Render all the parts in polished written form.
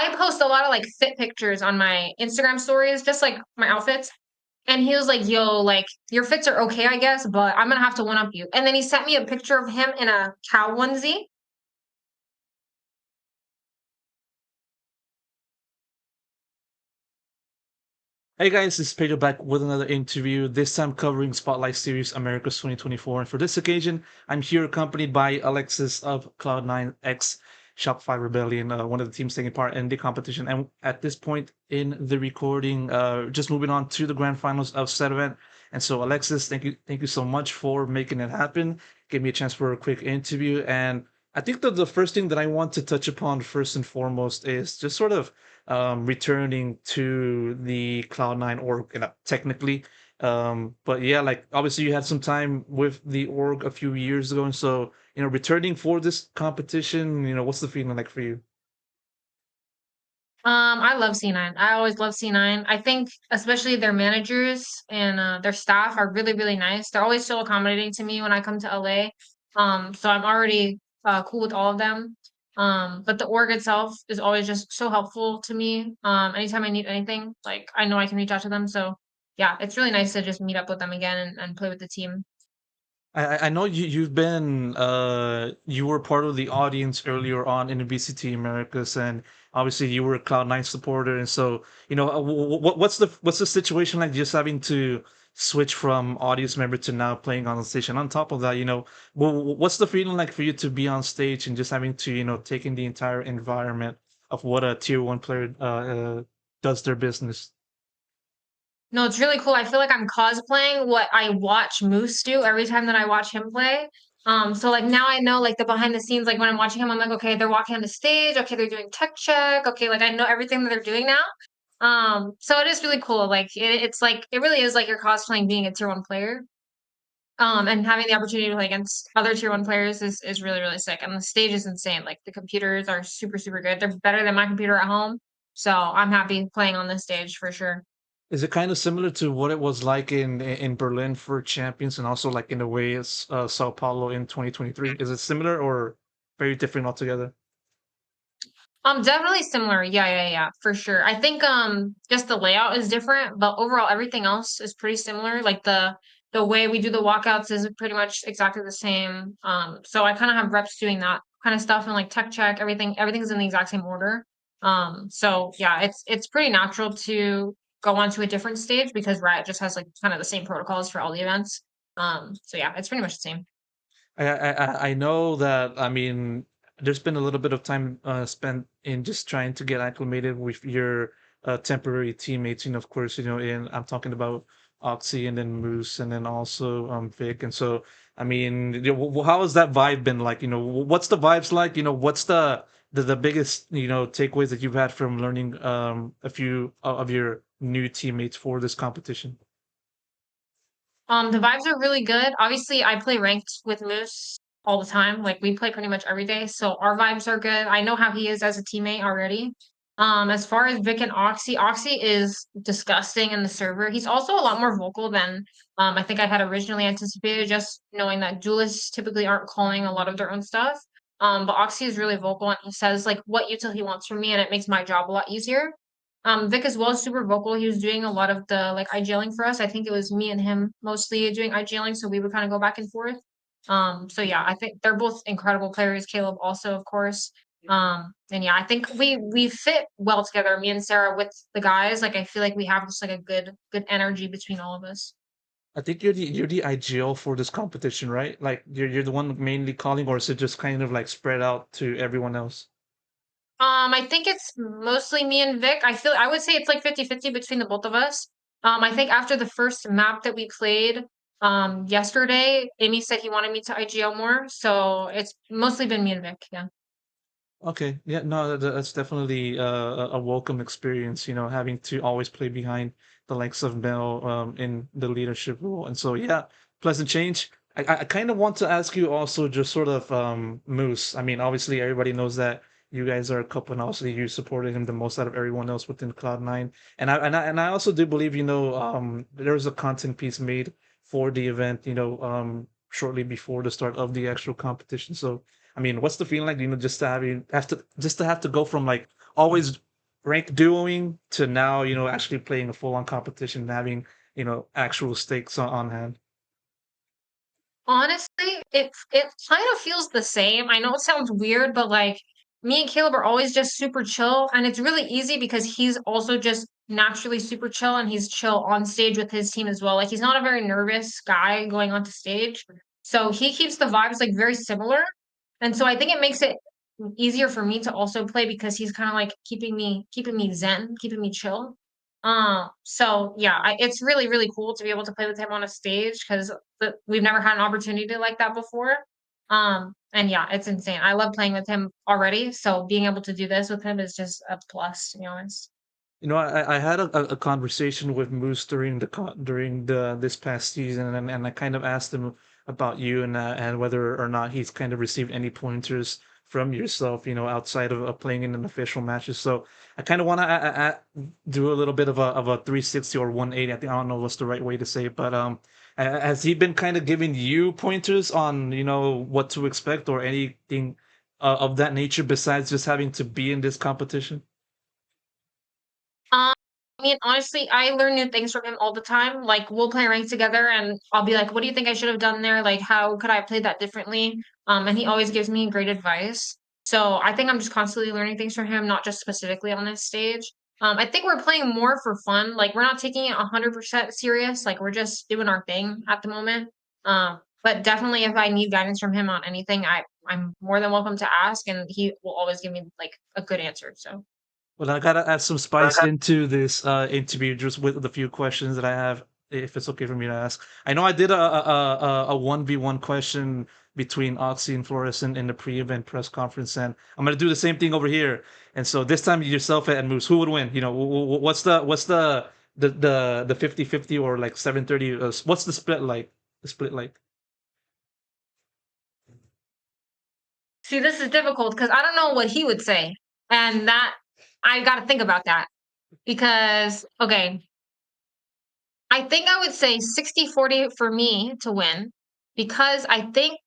I post a lot of like fit pictures on my Instagram stories, just like my outfits. And he was like, "Yo, like your fits are okay, I guess, but I'm gonna have to one up you." And then he sent me a picture of him in a cow onesie. Hey guys, this is Pedro back with another interview, this time covering Spotlight Series America's 2024. And for this occasion, I'm here accompanied by Alexis of Cloud9 X Shopify Rebellion, one of the teams taking part in the competition. And at this point in the recording, just moving on to the grand finals of said event. And so, Alexis, thank you so much for making it happen. Give me a chance for a quick interview. And I think that the first thing that I want to touch upon first and foremost is just sort of returning to the Cloud9 org, technically. But yeah, like obviously you had some time with the org a few years ago, and so returning for this competition, what's the feeling like for you? I love C9. I always love C9. I think especially their managers and their staff are really, really nice. They're always so accommodating to me when I come to LA. So I'm already cool with all of them. But the org itself is always just so helpful to me. Anytime I need anything, like I know I can reach out to them. So yeah, it's really nice to just meet up with them again and play with the team. I know you've been you were part of the audience earlier on in the BCT Americas, and obviously you were a Cloud9 supporter, and so what's the situation like just having to switch from audience member to now playing on the stage, and on top of that, what's the feeling like for you to be on stage and just having to take in the entire environment of what a tier 1 player does their business? No, it's really cool. I feel like I'm cosplaying what I watch Moose do every time that I watch him play. So like now I know like the behind the scenes, like when I'm watching him, I'm like, okay, they're walking on the stage, okay, they're doing tech check, okay, like I know everything that they're doing now. So it is really cool. Like it's like it really is like you're cosplaying being a tier one player. And having the opportunity to play against other tier one players is really, really sick. And the stage is insane. Like the computers are super, super good. They're better than my computer at home. So I'm happy playing on this stage for sure. Is it kind of similar to what it was like in Berlin for Champions, and also like in a way as Sao Paulo in 2023? Is it similar or very different altogether? Definitely similar. Yeah, yeah, yeah, for sure. I think just the layout is different, but overall everything else is pretty similar. Like the way we do the walkouts is pretty much exactly the same. So I kind of have reps doing that kind of stuff and like tech check, everything's in the exact same order. So yeah, it's pretty natural to go onto a different stage because Riot just has like kind of the same protocols for all the events. So yeah, it's pretty much the same. I know that, I mean, there's been a little bit of time spent in just trying to get acclimated with your temporary teammates, of course, in I'm talking about Oxy and then Moose and then also Vic. And so, I mean, how has that vibe been like? What's the vibes like? What's the biggest, takeaways that you've had from learning a few of your new teammates for this competition? The vibes are really good. Obviously, I play ranked with Moose all the time. Like we play pretty much every day, so our vibes are good. I know how he is as a teammate already. As far as Vic and Oxy, Oxy is disgusting in the server. He's also a lot more vocal than I think I had originally anticipated, just knowing that duelists typically aren't calling a lot of their own stuff. But Oxy is really vocal and he says like what util he wants from me, and it makes my job a lot easier. Vic as well is super vocal. He was doing a lot of the like IGLing for us. I think it was me and him mostly doing IGLing, so we would kind of go back and forth. So yeah, I think they're both incredible players. Caleb also, of course. And yeah, I think we fit well together, me and Sarah with the guys. Like I feel like we have just like a good energy between all of us. I think you're the IGL for this competition, right? Like you're the one mainly calling, or is it just kind of like spread out to everyone else? I think it's mostly me and Vic. I would say it's like 50-50 between the both of us. I think after the first map that we played yesterday, Amy said he wanted me to IGL more, so it's mostly been me and Vic, yeah. Okay, yeah, no, that's definitely a welcome experience. Having to always play behind the likes of Mel in the leadership role, and so yeah, pleasant change. I kind of want to ask you also just sort of Moose. I mean, obviously everybody knows that you guys are a couple, and also you supported him the most out of everyone else within Cloud9. And I also do believe there was a content piece made for the event, shortly before the start of the actual competition. So I mean, what's the feeling like, just to have to go from like always rank duoing to now, actually playing a full on competition and having, actual stakes on hand? Honestly, it kind of feels the same. I know it sounds weird, but like me and Caleb are always just super chill, and it's really easy because he's also just naturally super chill and he's chill on stage with his team as well. Like he's not a very nervous guy going onto stage. So he keeps the vibes like very similar. And so I think it makes it easier for me to also play because he's kind of like keeping me zen, keeping me chill. So yeah, it's really, really cool to be able to play with him on a stage because we've never had an opportunity like that before. And yeah, it's insane. I love playing with him already, so being able to do this with him is just a plus, to be honest. I had a conversation with Moose during the this past season, and I kind of asked him about you and whether or not he's kind of received any pointers from yourself, outside of playing in an official matches. So I kind of want to do a little bit of a 360 or 180. I don't know what's the right way to say it, but has he been kind of giving you pointers on what to expect or anything of that nature besides just having to be in this competition? Um, I mean, honestly, I learn new things from him all the time. Like, we'll play ranked together, and I'll be like, "What do you think I should have done there? Like, how could I have played that differently?" And he always gives me great advice. So I think I'm just constantly learning things from him, not just specifically on this stage. I think we're playing more for fun. Like, we're not taking it 100% serious. Like, we're just doing our thing at the moment. But definitely, if I need guidance from him on anything, I'm more than welcome to ask, and he will always give me like a good answer. So. Well, I gotta add some spice into this interview just with the few questions that I have, if it's okay for me to ask. I know I did a 1v1 question between Oxy and Flores in the pre-event press conference, and I'm gonna do the same thing over here. And so this time, yourself and Moose, who would win? What's the 50-50 or like 7-30? What's the split like? The split like? See, this is difficult because I don't know what he would say. And that I got to think about that because, okay, I think I would say 60-40 for me to win because I think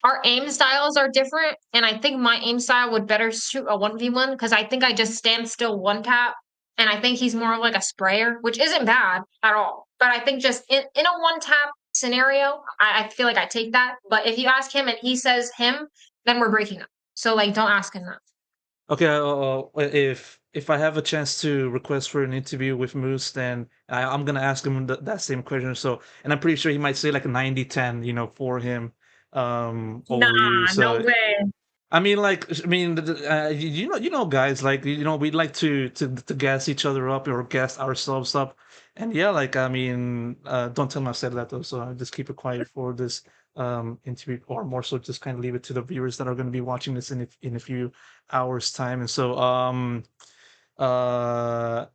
our aim styles are different. And I think my aim style would better suit a 1v1 because I think I just stand still one tap. And I think he's more of like a sprayer, which isn't bad at all. But I think just in a one tap scenario, I feel like I take that. But if you ask him and he says him, then we're breaking up. So like, don't ask him that. Okay, if I have a chance to request for an interview with Moose, then I'm gonna ask him that same question. So, and I'm pretty sure he might say like a 90-10, for him, over you. Nah, no So, way. I mean, like, I mean, guys, like, we'd like to gas each other up or gas ourselves up, and yeah, like, I mean, don't tell him I said that though. So I just keep it quiet for this interview, or more so, just kind of leave it to the viewers that are going to be watching this in a few hours time. And so, uh,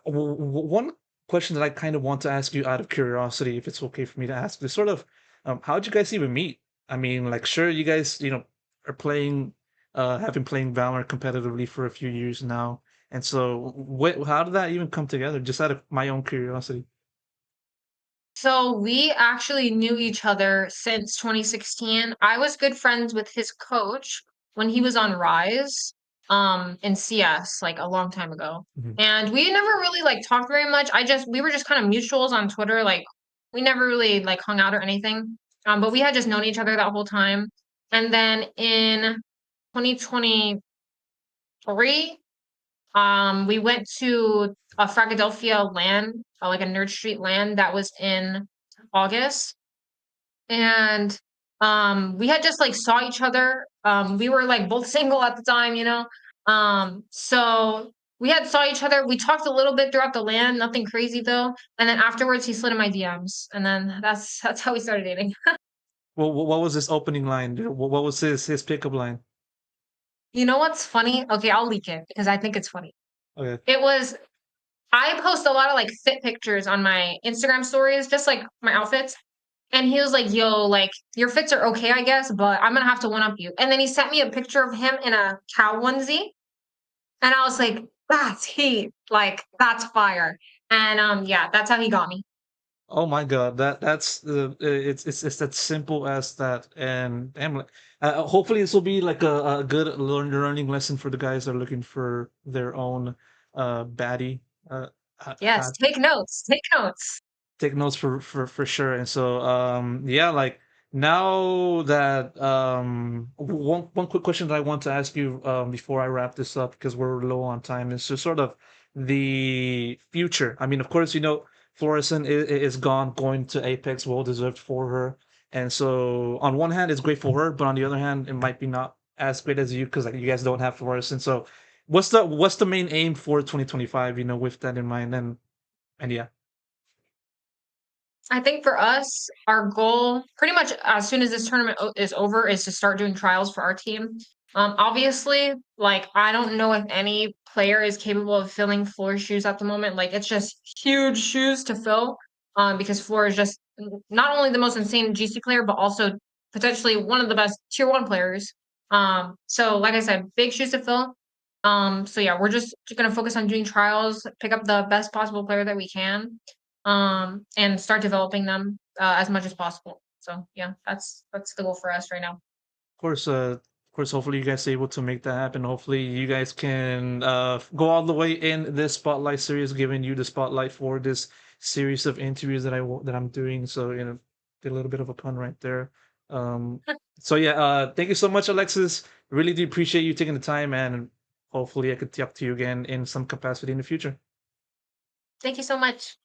one question that I kind of want to ask you out of curiosity, if it's okay for me to ask, is sort of, how'd you guys even meet? I mean, like, sure, you guys, are playing, have been playing Valorant competitively for a few years now, and so, how did that even come together? Just out of my own curiosity. So we actually knew each other since 2016. I was good friends with his coach when he was on Rise, in CS like a long time ago. Mhm. And we never really like talked very much. We were just kind of mutuals on Twitter. Like we never really like hung out or anything. But we had just known each other that whole time. And then in 2023, we went to a Fragadelphia LAN, like a Nerd Street LAN that was in August, and we had just like saw each other. We were like both single at the time, you know. So we had saw each other. We talked a little bit throughout the LAN, nothing crazy though. And then afterwards, he slid in my DMs, and then that's how we started dating. Well, what was his opening line? What was his pickup line? You know what's funny? Okay, I'll leak it because I think it's funny. Okay. It was I post a lot of like fit pictures on my Instagram stories, just like my outfits. And he was like, yo, like your fits are okay, I guess, but I'm gonna have to one up you. And then he sent me a picture of him in a cow onesie. And I was like, that's heat. Like, that's fire. And yeah, that's how he got me. Oh my god, that's it's that simple as that, and hopefully this will be like a good learning lesson for the guys that are looking for their own baddie. Yes, take notes. Take notes. Take notes for sure. And so yeah, like now that one quick question that I want to ask you before I wrap this up, because we're low on time, is just sort of the future. I mean, of course, Florison is gone, going to Apex, well deserved for her. And so on one hand it's great for her, but on the other hand it might be not as great as you, because like you guys don't have Florison. So what's the main aim for 2025, with that in mind? And yeah. I think for us, our goal, pretty much as soon as this tournament is over, is to start doing trials for our team. Obviously, like I don't know if any player is capable of filling Floor's shoes at the moment. Like it's just huge shoes to fill. Because Floor is just not only the most insane GC player, but also potentially one of the best tier one players. So like I said, big shoes to fill. So yeah, we're just gonna focus on doing trials, pick up the best possible player that we can, and start developing them as much as possible. So yeah, that's the goal for us right now. Of course, hopefully you guys are able to make that happen. Hopefully you guys can go all the way in this spotlight series, giving you the spotlight for this series of interviews that I'm doing. So did a little bit of a pun right there. Um, so yeah, thank you so much, Alexis. Really do appreciate you taking the time, and hopefully I could talk to you again in some capacity in the future. Thank you so much.